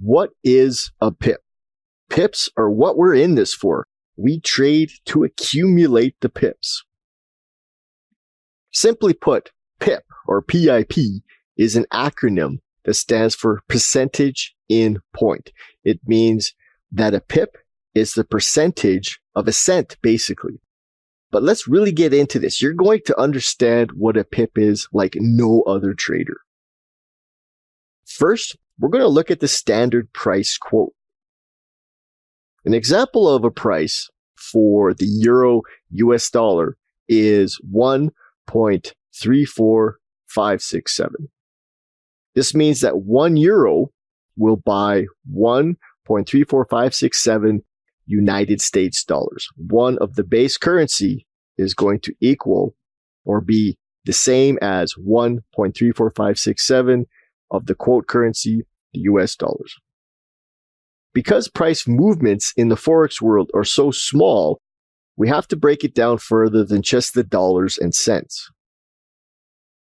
What is a pip? Pips are what we're in this for. We trade to accumulate the pips. Simply put, PIP or PIP is an acronym that stands for percentage in point. It means that a pip is the percentage of a cent, basically. But let's really get into this. You're going to understand what a pip is like no other trader. First, we're going to look at the standard price quote. An example of a price for the euro US dollar is 1.34567. This means that 1 euro will buy 1.34567 United States dollars. One of the base currency is going to equal or be the same as 1.34567 of the quote currency, the US dollars. Because price movements in the Forex world are so small, we have to break it down further than just the dollars and cents.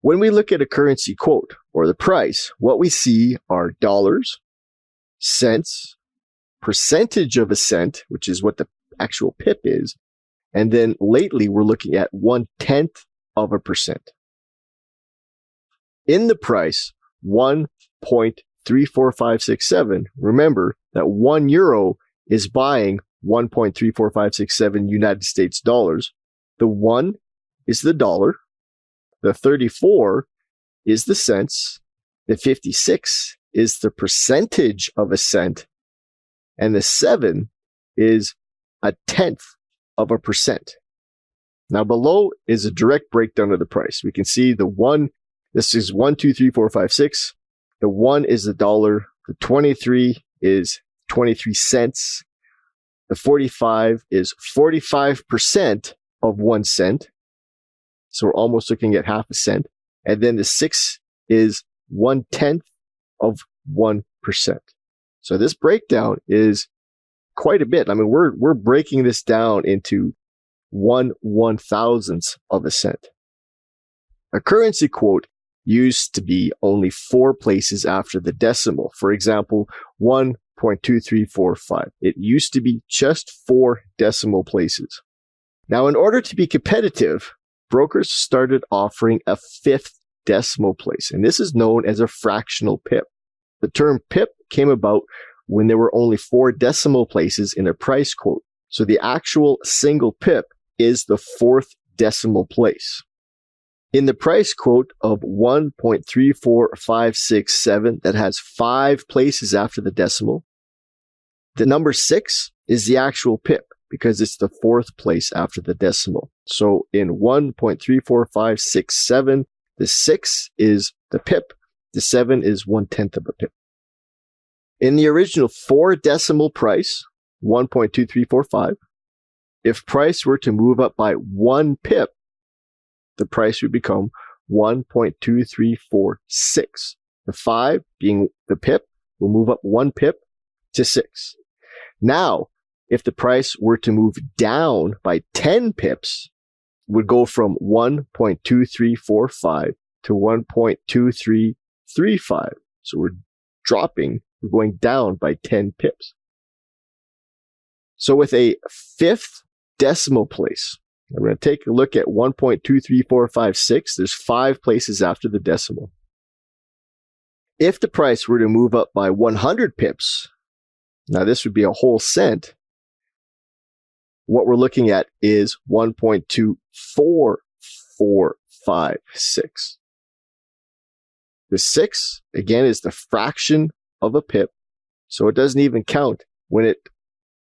When we look at a currency quote or the price, what we see are dollars, cents, percentage of a cent, which is what the actual pip is, and then lately we're looking at 1/10 of a percent. In the price, 1.34567, remember that 1 euro is buying 1.34567 United States dollars. The 1 is the dollar, the 34 is the cents, the 56 is the percentage of a cent, and the 7 is 1/10 of a percent. Now below is a direct breakdown of the price. We can see the 1, this is 1, 2, 3, 4, 5, 6. The 1 is the dollar, the 23 is 23 cents, the 45 is 45% of 1 cent. So we're almost looking at half a cent. And then the 6 is 1/10 of 1%. So this breakdown is quite a bit. I mean, we're breaking this down into 1/1000th of a cent. A currency quote used to be only 4 places after the decimal. For example, 1.2345. It used to be just 4 decimal places. Now, in order to be competitive, brokers started offering a 5th decimal place, and this is known as a fractional pip. The term pip came about when there were only 4 decimal places in a price quote. So the actual single pip is the 4th decimal place. In the price quote of 1.34567 that has 5 places after the decimal, the number 6 is the actual pip because it's the 4th place after the decimal. So in 1.34567, the 6 is the pip, the 7 is 1/10 of a pip. In the original 4 decimal price, 1.2345, if price were to move up by 1 pip, the price would become 1.2346. The 5, being the pip, will move up 1 pip to 6. Now, if the price were to move down by 10 pips, it would go from 1.2345 to 1.2335. So we're going down by 10 pips. So with a 5th decimal place, I'm going to take a look at 1.23456. There's 5 places after the decimal. If the price were to move up by 100 pips, now this would be a whole cent, what we're looking at is 1.24456. The 6, again, is the fraction of a pip, so it doesn't even count when it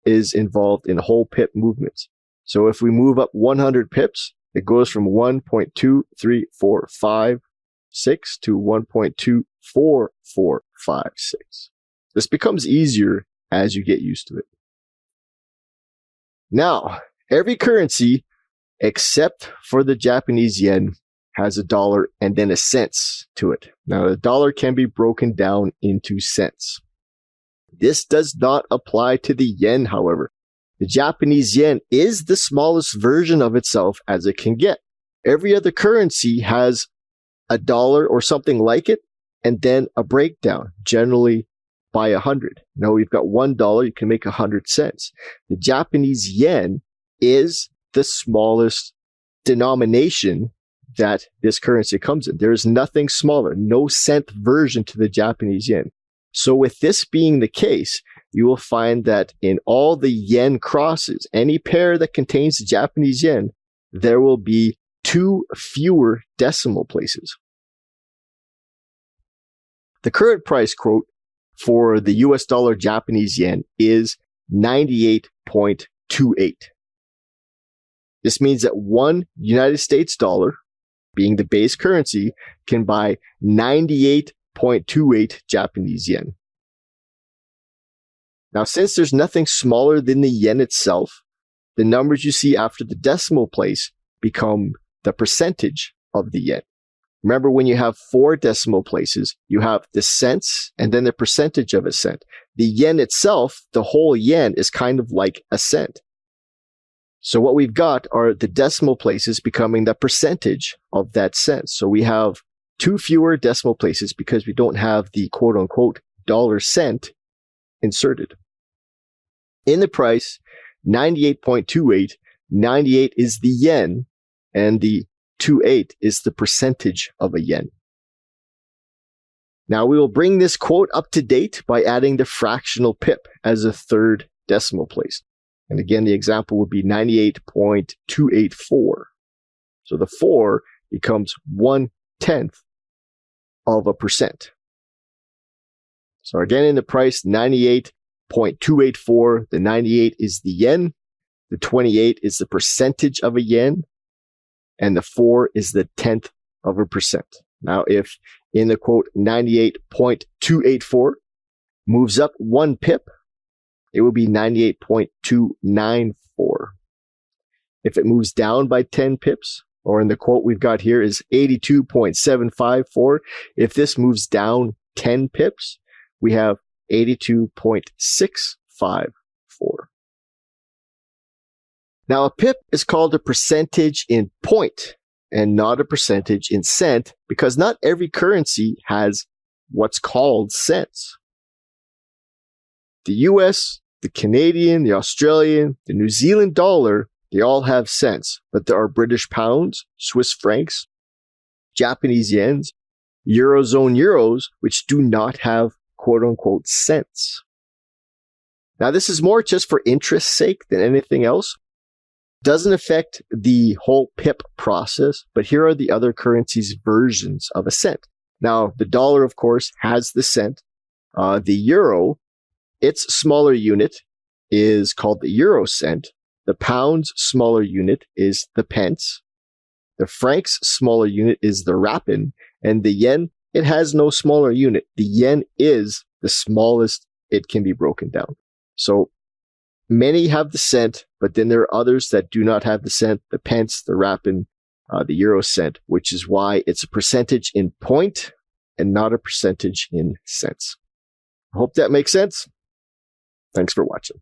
is involved in whole pip movements. So if we move up 100 pips, it goes from 1.23456 to 1.24456. This becomes easier as you get used to it. Now, every currency except for the Japanese yen has a dollar and then a cents to it. Now, the dollar can be broken down into cents. This does not apply to the yen, however. The Japanese yen is the smallest version of itself as it can get. Every other currency has a dollar or something like it, and then a breakdown, generally by 100. Now we've got $1, you can make 100 cents. The Japanese yen is the smallest denomination that this currency comes in. There is nothing smaller, no cent version to the Japanese yen. So with this being the case, you will find that in all the yen crosses, any pair that contains the Japanese yen, there will be 2 fewer decimal places. The current price quote for the US dollar Japanese yen is 98.28. This means that one United States dollar, being the base currency, can buy 98.28 Japanese yen. Now, since there's nothing smaller than the yen itself, the numbers you see after the decimal place become the percentage of the yen. Remember, when you have 4 decimal places, you have the cents and then the percentage of a cent. The yen itself, the whole yen, is kind of like a cent. So what we've got are the decimal places becoming the percentage of that cent. So we have 2 fewer decimal places because we don't have the quote-unquote dollar cent inserted. In the price, 98.28, 98 is the yen, and the 28 is the percentage of a yen. Now we will bring this quote up to date by adding the fractional pip as a third decimal place. And again, the example would be 98.284. So the 4 becomes 1/10 of a percent. So again, in the price, 98.284, the 98 is the yen, the 28 is the percentage of a yen, and the 4 is the 10th of a percent. Now, if in the quote 98.284 moves up 1 pip, it will be 98.294. If it moves down by 10 pips, or in the quote we've got here is 82.754, if this moves down 10 pips, we have 82.654. Now, a pip is called a percentage in point and not a percentage in cent because not every currency has what's called cents. The US, the Canadian, the Australian, the New Zealand dollar, they all have cents, but there are British pounds, Swiss francs, Japanese yens, Eurozone euros, which do not have quote-unquote cents. Now, this is more just for interest's sake than anything else. Doesn't affect the whole pip process, but here are the other currencies' versions of a cent. Now, the dollar, of course, has the cent. The euro, its smaller unit is called the euro cent. The pound's smaller unit is the pence. The franc's smaller unit is the rappen. And the yen, it has no smaller unit. The yen is the smallest it can be broken down. So many have the cent, but then there are others that do not have the cent, the pence, the rappen, the euro cent, which is why it's a percentage in point and not a percentage in cents. I hope that makes sense. Thanks for watching.